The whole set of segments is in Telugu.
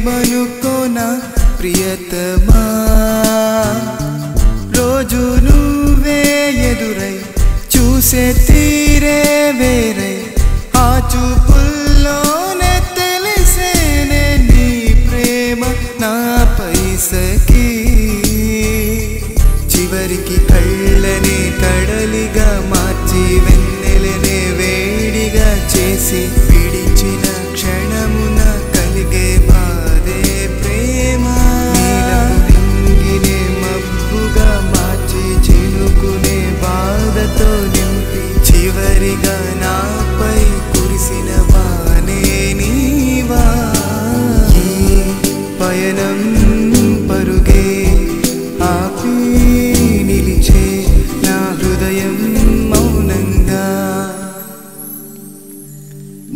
ఏమనుకోనా ప్రియతమా రోజు నువ్వే ఎదురై చూసే తీరే వేరై ఆ చూపుల్లోనే తెలిసేనే నీ ప్రేమ నాపై సఖీ చివరికి కళ్ళనే కడలిగా మార్చి వెన్నెలనే వేడిగా చేసి విడిచిన క్షణమున కలిగే బాధే ప్రేమ నీలరింగినే మబ్బుగా మార్చి చినుకునే బాధతో నింపి చివరిగా నాపై కురిసిన వానే నీవా ఈ పయనం పరుగే ఆపి నిలిచే నా హృదయం మౌనంగా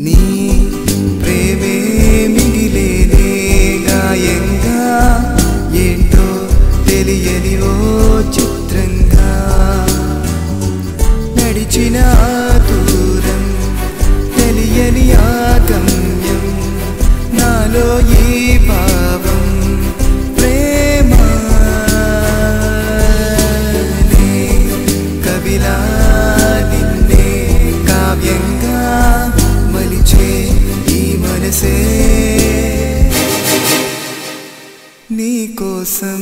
నీ ప్రేమే మిగిలేనే గాయంగా ఏంటో తెలియని ఓ చిత్రంగా నడిచిన దూరం తెలియని ఆ గమ్యం నాలో ఈ భావం ప్రేమనే కవిలా నిన్నే కావ్యంగా మలిచే ఈ మనసే నీ కోసం